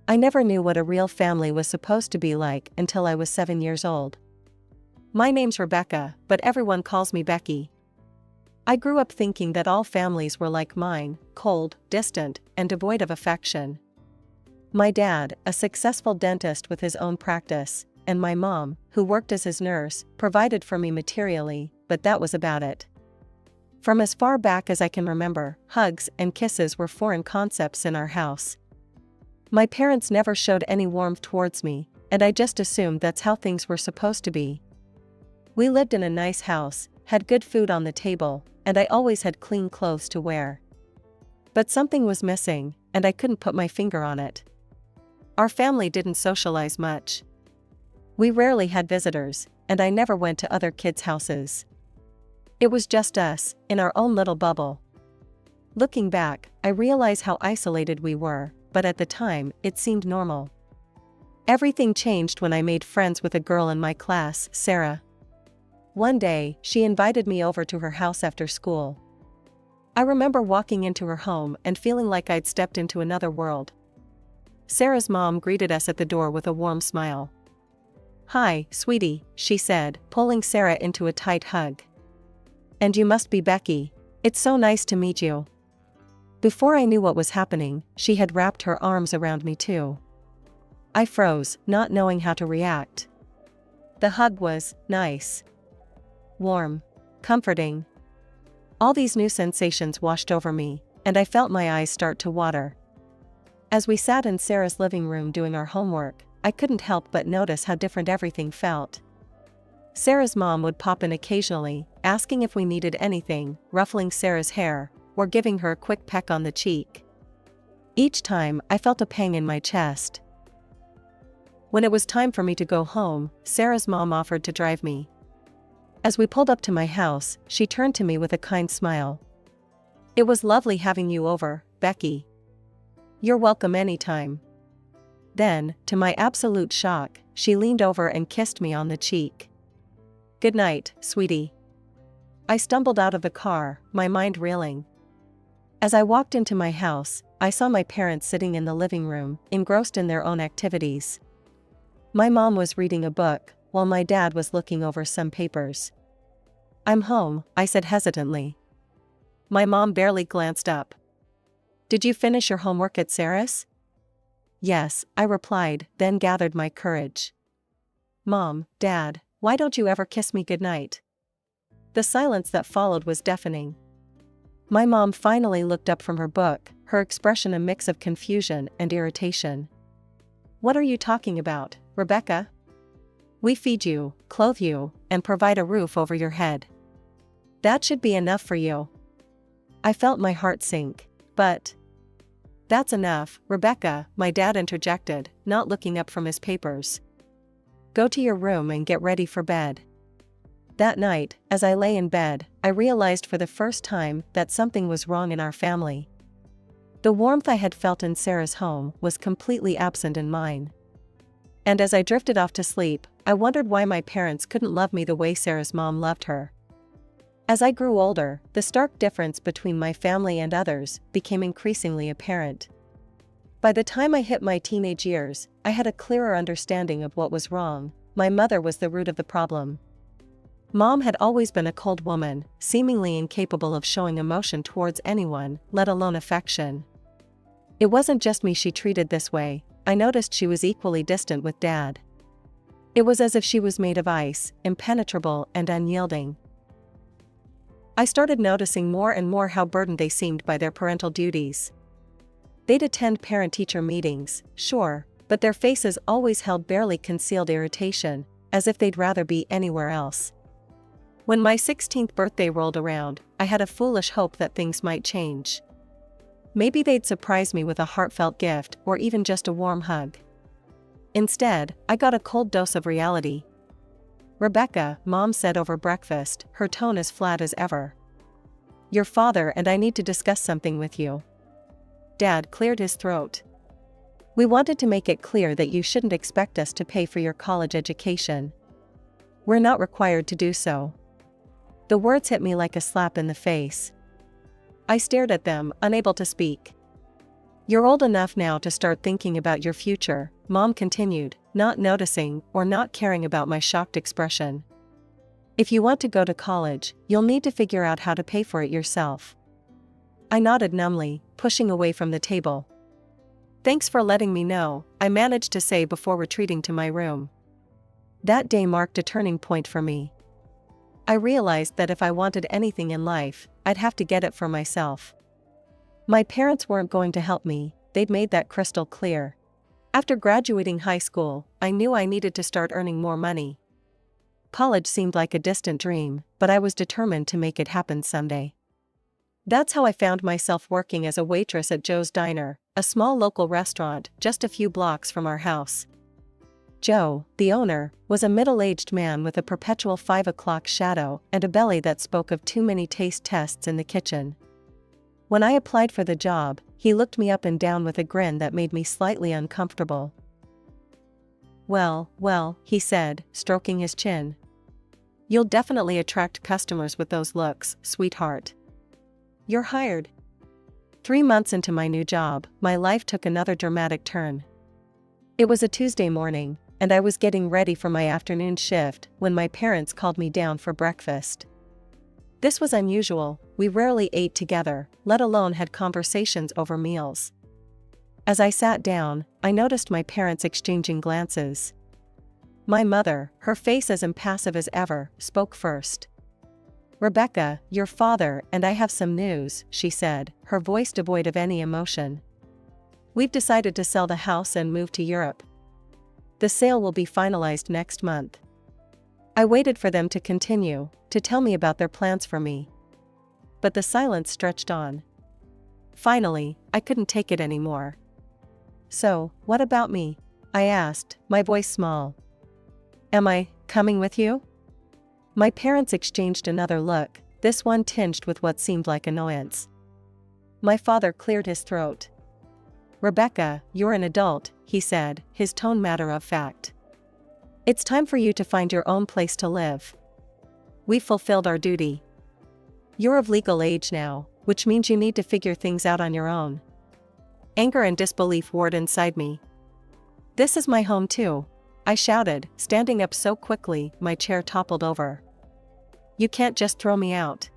I never knew what a real family was supposed to be like until I was 7 years old. My name's Rebecca, but everyone calls me Becky. I grew up thinking that all families were like mine, cold, distant, and devoid of affection. My dad, a successful dentist with his own practice, and my mom, who worked as his nurse, provided for me materially, but that was about it. From as far back as I can remember, hugs and kisses were foreign concepts in our house. My parents never showed any warmth towards me, and I just assumed that's how things were supposed to be. We lived in a nice house, had good food on the table, and I always had clean clothes to wear. But something was missing, and I couldn't put my finger on it. Our family didn't socialize much. We rarely had visitors, and I never went to other kids' houses. It was just us, in our own little bubble. Looking back, I realize how isolated we were, but at the time, it seemed normal. Everything changed when I made friends with a girl in my class, Sarah. One day, she invited me over to her house after school. I remember walking into her home and feeling like I'd stepped into another world. Sarah's mom greeted us at the door with a warm smile. "Hi, sweetie," she said, pulling Sarah into a tight hug. "And you must be Becky. It's so nice to meet you." Before I knew what was happening, she had wrapped her arms around me too. I froze, not knowing how to react. The hug was nice, warm, comforting. All these new sensations washed over me, and I felt my eyes start to water. As we sat in Sarah's living room doing our homework, I couldn't help but notice how different everything felt. Sarah's mom would pop in occasionally, asking if we needed anything, ruffling Sarah's hair, or giving her a quick peck on the cheek. Each time, I felt a pang in my chest. When it was time for me to go home, Sarah's mom offered to drive me. As we pulled up to my house, she turned to me with a kind smile. "It was lovely having you over, Becky. You're welcome anytime." Then, to my absolute shock, she leaned over and kissed me on the cheek. "Good night, sweetie." I stumbled out of the car, my mind reeling. As I walked into my house, I saw my parents sitting in the living room, engrossed in their own activities. My mom was reading a book, while my dad was looking over some papers. "I'm home," I said hesitantly. My mom barely glanced up. "Did you finish your homework at Sarah's?" "Yes," I replied, then gathered my courage. "Mom, Dad, why don't you ever kiss me goodnight?" The silence that followed was deafening. My mom finally looked up from her book, her expression a mix of confusion and irritation. "What are you talking about, Rebecca? We feed you, clothe you, and provide a roof over your head. That should be enough for you." I felt my heart sink. "But that's enough, Rebecca," my dad interjected, not looking up from his papers. "Go to your room and get ready for bed." That night, as I lay in bed, I realized for the first time that something was wrong in our family. The warmth I had felt in Sarah's home was completely absent in mine. And as I drifted off to sleep, I wondered why my parents couldn't love me the way Sarah's mom loved her. As I grew older, the stark difference between my family and others became increasingly apparent. By the time I hit my teenage years, I had a clearer understanding of what was wrong. My mother was the root of the problem. Mom had always been a cold woman, seemingly incapable of showing emotion towards anyone, let alone affection. It wasn't just me she treated this way. I noticed she was equally distant with Dad. It was as if she was made of ice, impenetrable and unyielding. I started noticing more and more how burdened they seemed by their parental duties. They'd attend parent-teacher meetings, sure, but their faces always held barely concealed irritation, as if they'd rather be anywhere else. When my 16th birthday rolled around, I had a foolish hope that things might change. Maybe they'd surprise me with a heartfelt gift or even just a warm hug. Instead, I got a cold dose of reality. "Rebecca," Mom said over breakfast, her tone as flat as ever. "Your father and I need to discuss something with you." Dad cleared his throat. "We wanted to make it clear that you shouldn't expect us to pay for your college education. We're not required to do so." The words hit me like a slap in the face. I stared at them, unable to speak. You're old enough now to start thinking about your future, Mom continued, not noticing or not caring about my shocked expression. If you want to go to college, you'll need to figure out how to pay for it yourself. I nodded numbly, pushing away from the table. Thanks for letting me know, I managed to say before retreating to my room. That day marked a turning point for me. I realized that if I wanted anything in life, I'd have to get it for myself. My parents weren't going to help me, they'd made that crystal clear. After graduating high school, I knew I needed to start earning more money. College seemed like a distant dream, but I was determined to make it happen someday. That's how I found myself working as a waitress at Joe's Diner, a small local restaurant just a few blocks from our house. Joe, the owner, was a middle-aged man with a perpetual 5 o'clock shadow and a belly that spoke of too many taste tests in the kitchen. When I applied for the job, he looked me up and down with a grin that made me slightly uncomfortable. Well, he said, stroking his chin. You'll definitely attract customers with those looks, sweetheart. You're hired. 3 months into my new job, my life took another dramatic turn. It was a Tuesday morning, and I was getting ready for my afternoon shift when my parents called me down for breakfast. This was unusual, we rarely ate together, let alone had conversations over meals. As I sat down, I noticed my parents exchanging glances. My mother, her face as impassive as ever, spoke first. Rebecca, your father and I have some news, she said, her voice devoid of any emotion. We've decided to sell the house and move to Europe. The sale will be finalized next month. I waited for them to continue, to tell me about their plans for me. But the silence stretched on. Finally, I couldn't take it anymore. So, what about me? I asked, my voice small. Am I coming with you? My parents exchanged another look, this one tinged with what seemed like annoyance. My father cleared his throat. Rebecca, you're an adult, he said, his tone matter of fact. It's time for you to find your own place to live. We've fulfilled our duty. You're of legal age now, which means you need to figure things out on your own. Anger and disbelief warred inside me. This is my home too, I shouted, standing up so quickly my chair toppled over. You can't just throw me out.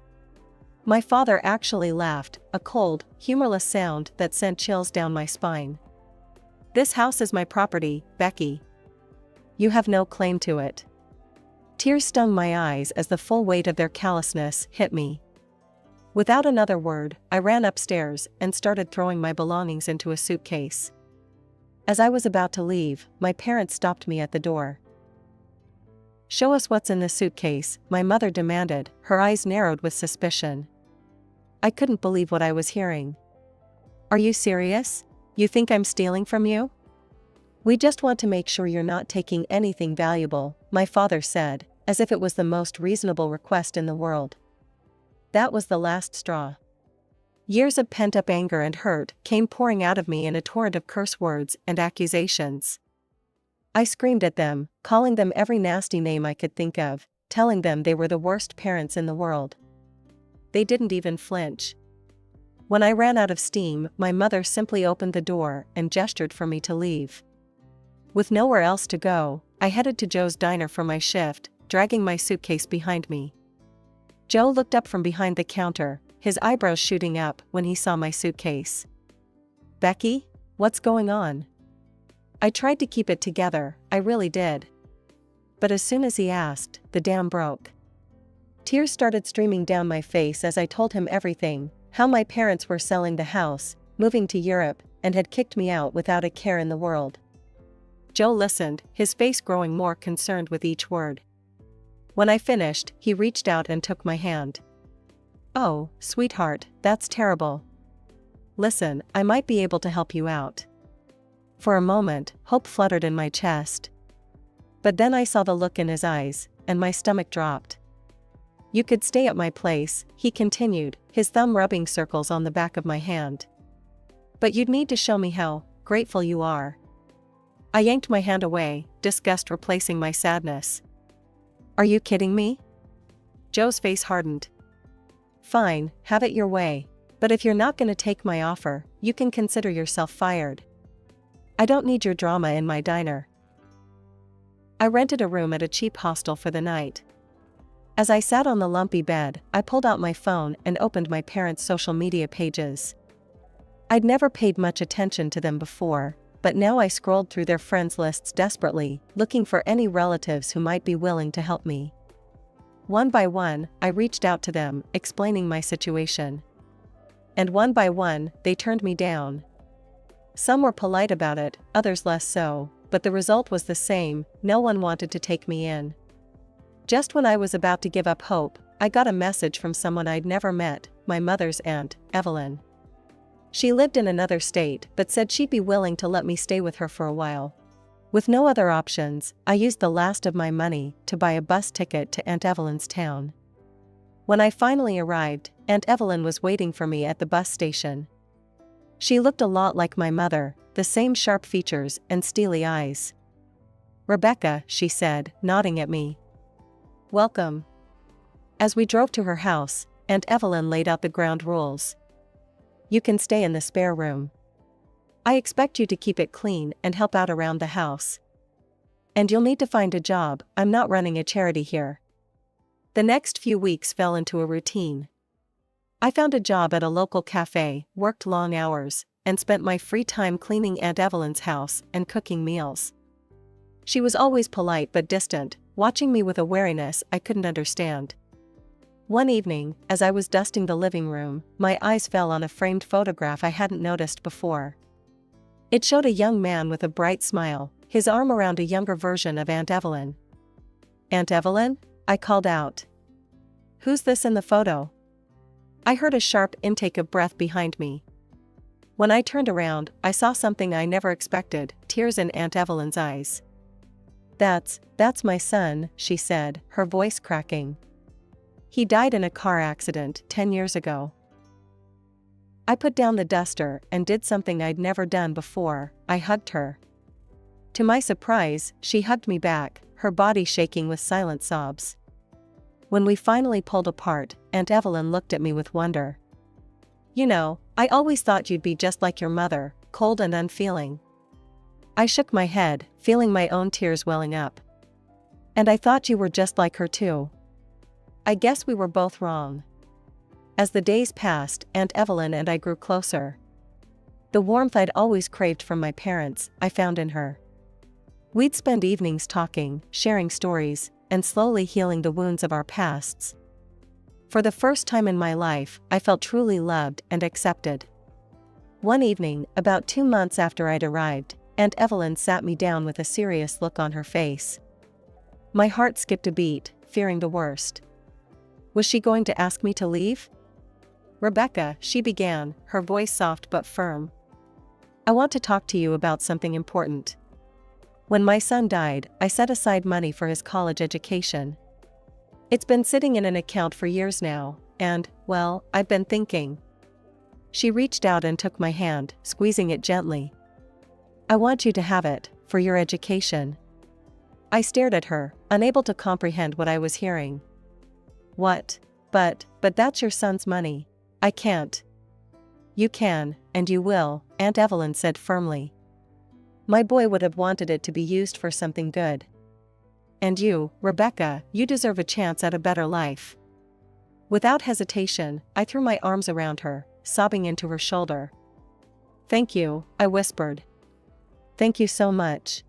My father actually laughed, a cold, humorless sound that sent chills down my spine. This house is my property, Becky. You have no claim to it. Tears stung my eyes as the full weight of their callousness hit me. Without another word, I ran upstairs and started throwing my belongings into a suitcase. As I was about to leave, my parents stopped me at the door. Show us what's in the suitcase, my mother demanded, her eyes narrowed with suspicion. I couldn't believe what I was hearing. Are you serious? You think I'm stealing from you? We just want to make sure you're not taking anything valuable, my father said, as if it was the most reasonable request in the world. That was the last straw. Years of pent-up anger and hurt came pouring out of me in a torrent of curse words and accusations. I screamed at them, calling them every nasty name I could think of, telling them they were the worst parents in the world. They didn't even flinch. When I ran out of steam, my mother simply opened the door and gestured for me to leave. With nowhere else to go, I headed to Joe's Diner for my shift, dragging my suitcase behind me. Joe looked up from behind the counter, his eyebrows shooting up when he saw my suitcase. Becky, what's going on? I tried to keep it together, I really did. But as soon as he asked, the dam broke. Tears started streaming down my face as I told him everything, how my parents were selling the house, moving to Europe, and had kicked me out without a care in the world. Joe listened, his face growing more concerned with each word. When I finished, he reached out and took my hand. Oh, sweetheart, that's terrible. Listen, I might be able to help you out. For a moment, hope fluttered in my chest. But then I saw the look in his eyes, and my stomach dropped. You could stay at my place, he continued, his thumb rubbing circles on the back of my hand. But you'd need to show me how grateful you are. I yanked my hand away, disgust replacing my sadness. Are you kidding me? Joe's face hardened. Fine, have it your way. But if you're not gonna take my offer, you can consider yourself fired. I don't need your drama in my diner. I rented a room at a cheap hostel for the night. As I sat on the lumpy bed, I pulled out my phone and opened my parents' social media pages. I'd never paid much attention to them before, but now I scrolled through their friends lists desperately, looking for any relatives who might be willing to help me. One by one, I reached out to them, explaining my situation. And one by one, they turned me down. Some were polite about it, others less so, but the result was the same: no one wanted to take me in. Just when I was about to give up hope, I got a message from someone I'd never met, my mother's aunt, Evelyn. She lived in another state but said she'd be willing to let me stay with her for a while. With no other options, I used the last of my money to buy a bus ticket to Aunt Evelyn's town. When I finally arrived, Aunt Evelyn was waiting for me at the bus station. She looked a lot like my mother, the same sharp features and steely eyes. "Rebecca," she said, nodding at me. "Welcome." As we drove to her house, Aunt Evelyn laid out the ground rules. "You can stay in the spare room. I expect you to keep it clean and help out around the house. And you'll need to find a job, I'm not running a charity here." The next few weeks fell into a routine. I found a job at a local cafe, worked long hours, and spent my free time cleaning Aunt Evelyn's house and cooking meals. She was always polite but distant, watching me with a wariness I couldn't understand. One evening, as I was dusting the living room, my eyes fell on a framed photograph I hadn't noticed before. It showed a young man with a bright smile, his arm around a younger version of Aunt Evelyn. "Aunt Evelyn?" I called out. "Who's this in the photo?" I heard a sharp intake of breath behind me. When I turned around, I saw something I never expected: tears in Aunt Evelyn's eyes. That's my son," she said, her voice cracking. "He died in a car accident 10 years ago." I put down the duster and did something I'd never done before: I hugged her. To my surprise, she hugged me back, her body shaking with silent sobs. When we finally pulled apart, Aunt Evelyn looked at me with wonder. "You know, I always thought you'd be just like your mother, cold and unfeeling." I shook my head, feeling my own tears welling up. "And I thought you were just like her too." I guess we were both wrong. As the days passed, Aunt Evelyn and I grew closer. The warmth I'd always craved from my parents, I found in her. We'd spend evenings talking, sharing stories, and slowly healing the wounds of our pasts. For the first time in my life, I felt truly loved and accepted. One evening, about 2 months after I'd arrived, Aunt Evelyn sat me down with a serious look on her face. My heart skipped a beat, fearing the worst. Was she going to ask me to leave? "Rebecca," she began, her voice soft but firm. "I want to talk to you about something important. When my son died, I set aside money for his college education. It's been sitting in an account for years now, and, well, I've been thinking." She reached out and took my hand, squeezing it gently. "I want you to have it, for your education." I stared at her, unable to comprehend what I was hearing. "What? But that's your son's money. I can't." "You can, and you will," Aunt Evelyn said firmly. "My boy would have wanted it to be used for something good. And you, Rebecca, you deserve a chance at a better life." Without hesitation, I threw my arms around her, sobbing into her shoulder. "Thank you," I whispered. "Thank you so much."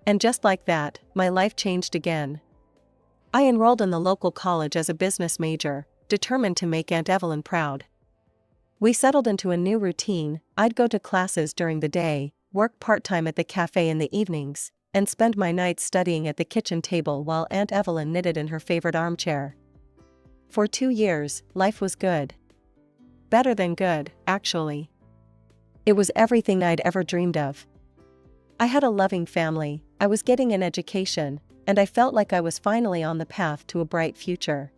And just like that, my life changed again. I enrolled in the local college as a business major, determined to make Aunt Evelyn proud. We settled into a new routine: I'd go to classes during the day, work part-time at the cafe in the evenings, and spend my nights studying at the kitchen table while Aunt Evelyn knitted in her favorite armchair. For 2 years, life was good. Better than good, actually. It was everything I'd ever dreamed of. I had a loving family, I was getting an education, and I felt like I was finally on the path to a bright future.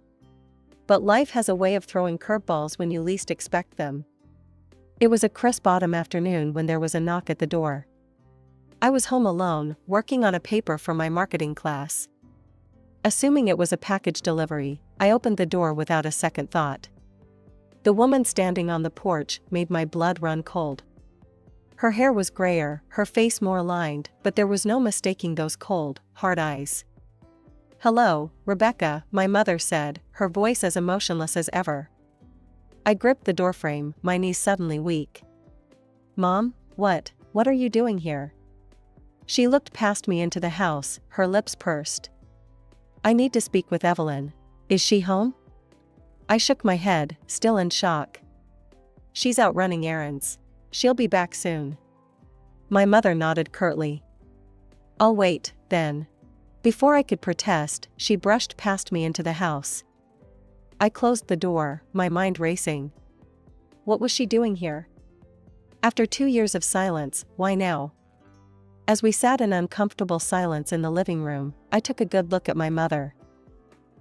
But life has a way of throwing curveballs when you least expect them. It was a crisp autumn afternoon when there was a knock at the door. I was home alone, working on a paper for my marketing class. Assuming it was a package delivery, I opened the door without a second thought. The woman standing on the porch made my blood run cold. Her hair was grayer, her face more lined, but there was no mistaking those cold, hard eyes. "Hello, Rebecca," my mother said, her voice as emotionless as ever. I gripped the doorframe, my knees suddenly weak. "Mom, what are you doing here?" She looked past me into the house, her lips pursed. "I need to speak with Evelyn. Is she home?" I shook my head, still in shock. "She's out running errands. She'll be back soon." My mother nodded curtly. "I'll wait, then." Before I could protest, she brushed past me into the house. I closed the door, my mind racing. What was she doing here? After 2 years of silence, why now? As we sat in uncomfortable silence in the living room, I took a good look at my mother.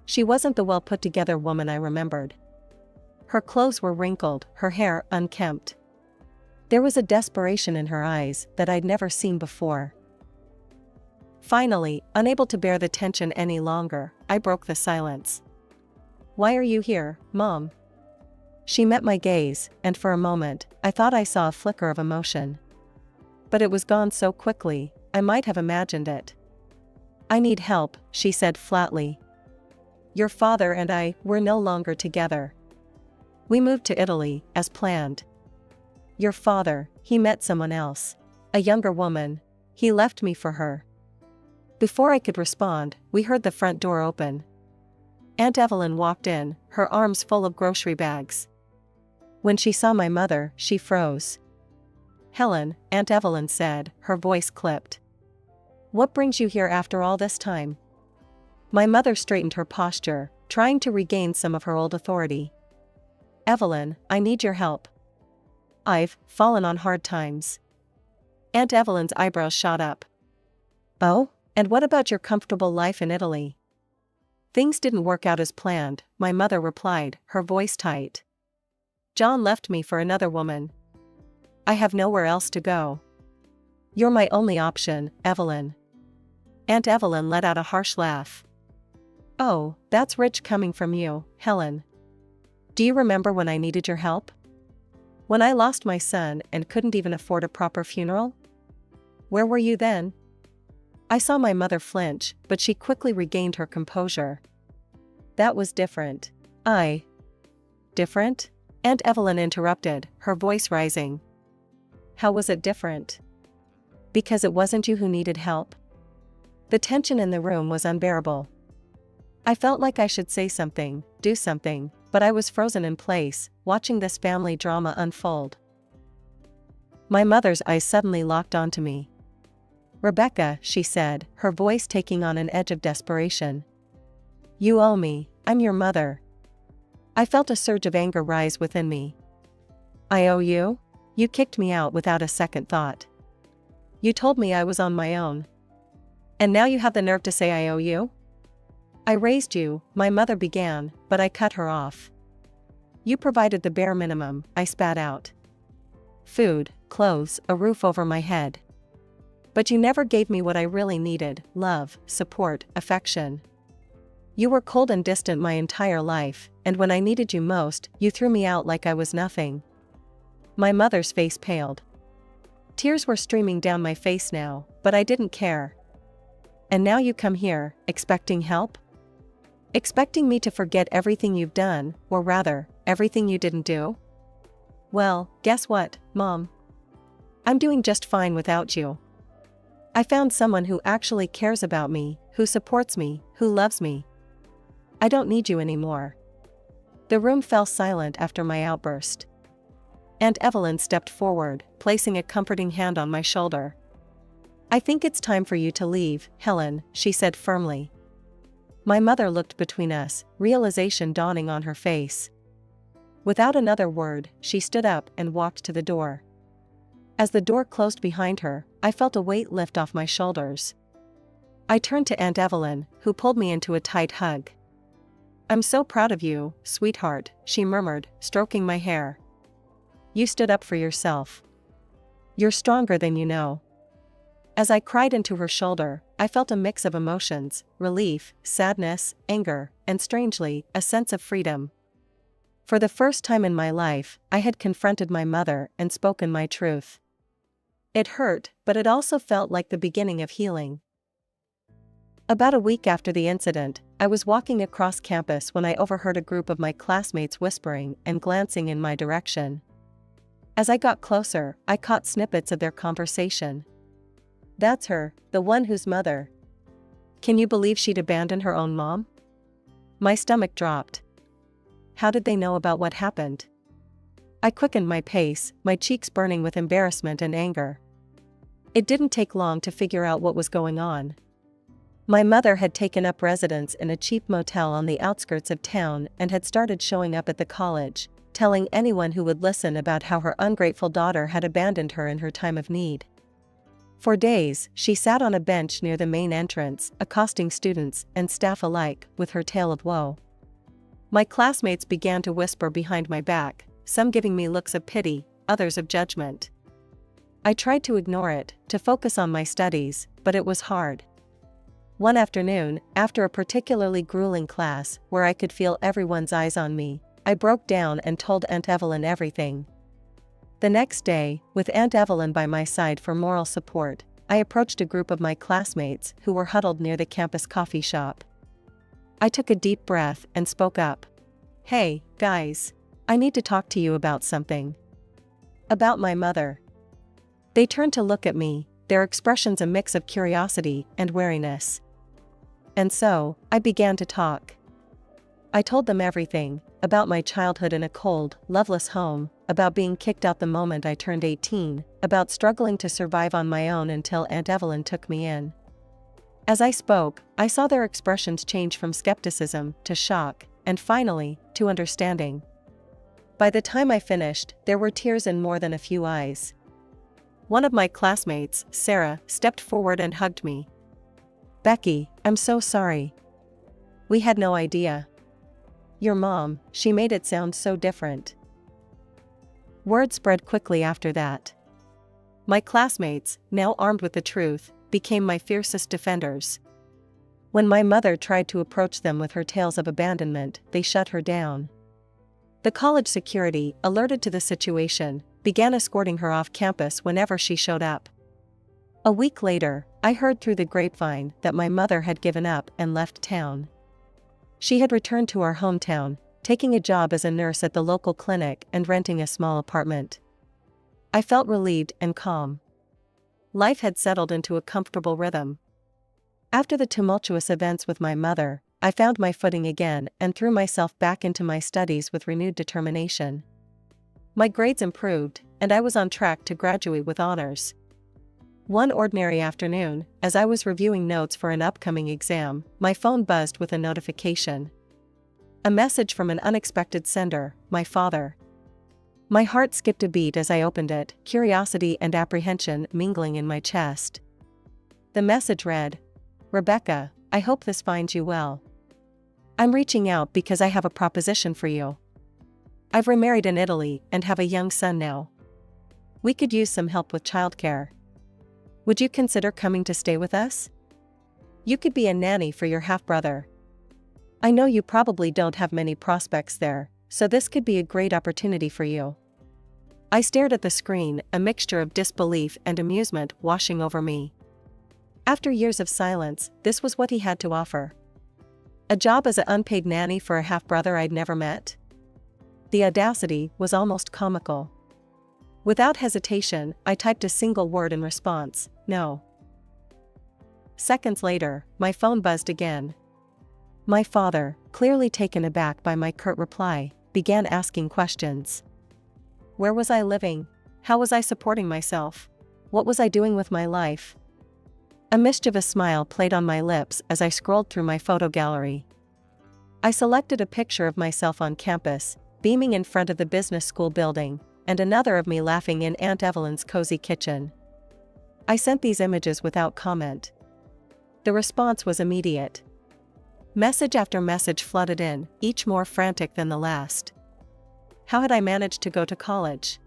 She wasn't the well-put-together woman I remembered. Her clothes were wrinkled, her hair unkempt. There was a desperation in her eyes that I'd never seen before. Finally, unable to bear the tension any longer, I broke the silence. "Why are you here, Mom?" She met my gaze, and for a moment, I thought I saw a flicker of emotion. But it was gone so quickly, I might have imagined it. "I need help," she said flatly. "Your father and I, we're no longer together. We moved to Italy, as planned. Your father, he met someone else. A younger woman. He left me for her." Before I could respond, we heard the front door open. Aunt Evelyn walked in, her arms full of grocery bags. When she saw my mother, she froze. "Helen," Aunt Evelyn said, her voice clipped. "What brings you here after all this time?" My mother straightened her posture, trying to regain some of her old authority. "Evelyn, I need your help. I've fallen on hard times." Aunt Evelyn's eyebrows shot up. "Oh? And what about your comfortable life in Italy?" "Things didn't work out as planned," my mother replied, her voice tight. "John left me for another woman. I have nowhere else to go. You're my only option, Evelyn." Aunt Evelyn let out a harsh laugh. "Oh, that's rich coming from you, Helen. Do you remember when I needed your help? When I lost my son and couldn't even afford a proper funeral? Where were you then?" I saw my mother flinch, but she quickly regained her composure. "That was different." Different?" Aunt Evelyn interrupted, her voice rising. "How was it different?" "Because it wasn't you who needed help." The tension in the room was unbearable. I felt like I should say something, do something, but I was frozen in place, watching this family drama unfold. My mother's eyes suddenly locked onto me. "Rebecca," she said, her voice taking on an edge of desperation. "You owe me. I'm your mother." I felt a surge of anger rise within me. "I owe you? You kicked me out without a second thought. You told me I was on my own. And now you have the nerve to say I owe you?" "I raised you," my mother began, but I cut her off. "You provided the bare minimum," I spat out. "Food, clothes, a roof over my head. But you never gave me what I really needed: love, support, affection. You were cold and distant my entire life, and when I needed you most, you threw me out like I was nothing." My mother's face paled. Tears were streaming down my face now, but I didn't care. "And now you come here, expecting help? Expecting me to forget everything you've done, or rather, everything you didn't do? Well, guess what, Mom? I'm doing just fine without you. I found someone who actually cares about me, who supports me, who loves me. I don't need you anymore." The room fell silent after my outburst. Aunt Evelyn stepped forward, placing a comforting hand on my shoulder. "I think it's time for you to leave, Helen," she said firmly. My mother looked between us, realization dawning on her face. Without another word, she stood up and walked to the door. As the door closed behind her, I felt a weight lift off my shoulders. I turned to Aunt Evelyn, who pulled me into a tight hug. "I'm so proud of you, sweetheart," she murmured, stroking my hair. "You stood up for yourself. You're stronger than you know." As I cried into her shoulder, I felt a mix of emotions: relief, sadness, anger, and strangely, a sense of freedom. For the first time in my life, I had confronted my mother and spoken my truth. It hurt, but it also felt like the beginning of healing. About a week after the incident, I was walking across campus when I overheard a group of my classmates whispering and glancing in my direction. As I got closer, I caught snippets of their conversation. "That's her, the one whose mother. Can you believe she'd abandon her own mom?" My stomach dropped. How did they know about what happened? I quickened my pace, my cheeks burning with embarrassment and anger. It didn't take long to figure out what was going on. My mother had taken up residence in a cheap motel on the outskirts of town and had started showing up at the college, telling anyone who would listen about how her ungrateful daughter had abandoned her in her time of need. For days, she sat on a bench near the main entrance, accosting students and staff alike with her tale of woe. My classmates began to whisper behind my back, some giving me looks of pity, others of judgment. I tried to ignore it, to focus on my studies, but it was hard. One afternoon, after a particularly grueling class where I could feel everyone's eyes on me, I broke down and told Aunt Evelyn everything. The next day, with Aunt Evelyn by my side for moral support, I approached a group of my classmates who were huddled near the campus coffee shop. I took a deep breath and spoke up. "Hey, guys. I need to talk to you about something. About my mother." They turned to look at me, their expressions a mix of curiosity and wariness. And so, I began to talk. I told them everything, about my childhood in a cold, loveless home, about being kicked out the moment I turned 18, about struggling to survive on my own until Aunt Evelyn took me in. As I spoke, I saw their expressions change from skepticism to shock, and finally, to understanding. By the time I finished, there were tears in more than a few eyes. One of my classmates, Sarah, stepped forward and hugged me. "Becky, I'm so sorry. We had no idea. Your mom, she made it sound so different." Word spread quickly after that. My classmates, now armed with the truth, became my fiercest defenders. When my mother tried to approach them with her tales of abandonment, they shut her down. The college security, alerted to the situation, began escorting her off campus whenever she showed up. A week later, I heard through the grapevine that my mother had given up and left town. She had returned to our hometown, taking a job as a nurse at the local clinic and renting a small apartment. I felt relieved and calm. Life had settled into a comfortable rhythm. After the tumultuous events with my mother, I found my footing again and threw myself back into my studies with renewed determination. My grades improved, and I was on track to graduate with honors. One ordinary afternoon, as I was reviewing notes for an upcoming exam, my phone buzzed with a notification. A message from an unexpected sender, my father. My heart skipped a beat as I opened it, curiosity and apprehension mingling in my chest. The message read, "Rebecca, I hope this finds you well. I'm reaching out because I have a proposition for you. I've remarried in Italy and have a young son now. We could use some help with childcare. Would you consider coming to stay with us? You could be a nanny for your half-brother. I know you probably don't have many prospects there, so this could be a great opportunity for you." I stared at the screen, a mixture of disbelief and amusement washing over me. After years of silence, this was what he had to offer. A job as an unpaid nanny for a half-brother I'd never met? The audacity was almost comical. Without hesitation, I typed a single word in response, "No." Seconds later, my phone buzzed again. My father, clearly taken aback by my curt reply, began asking questions. Where was I living? How was I supporting myself? What was I doing with my life? A mischievous smile played on my lips as I scrolled through my photo gallery. I selected a picture of myself on campus, beaming in front of the business school building, and another of me laughing in Aunt Evelyn's cozy kitchen. I sent these images without comment. The response was immediate. Message after message flooded in, each more frantic than the last. How had I managed to go to college?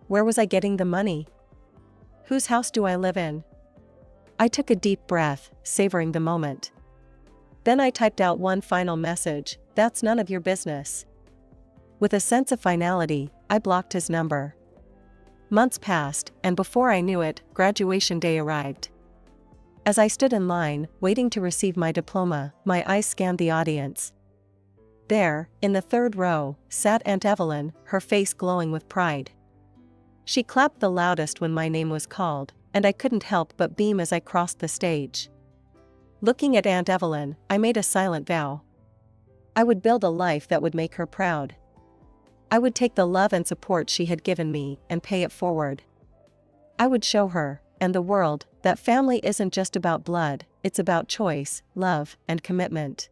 Where was I getting the money? Whose house do I live in? I took a deep breath, savoring the moment. Then I typed out one final message, "That's none of your business." With a sense of finality, I blocked his number. Months passed, and before I knew it, graduation day arrived. As I stood in line, waiting to receive my diploma, my eyes scanned the audience. There, in the third row, sat Aunt Evelyn, her face glowing with pride. She clapped the loudest when my name was called, and I couldn't help but beam as I crossed the stage. Looking at Aunt Evelyn, I made a silent vow. I would build a life that would make her proud. I would take the love and support she had given me and pay it forward. I would show her, and the world, that family isn't just about blood, it's about choice, love, and commitment.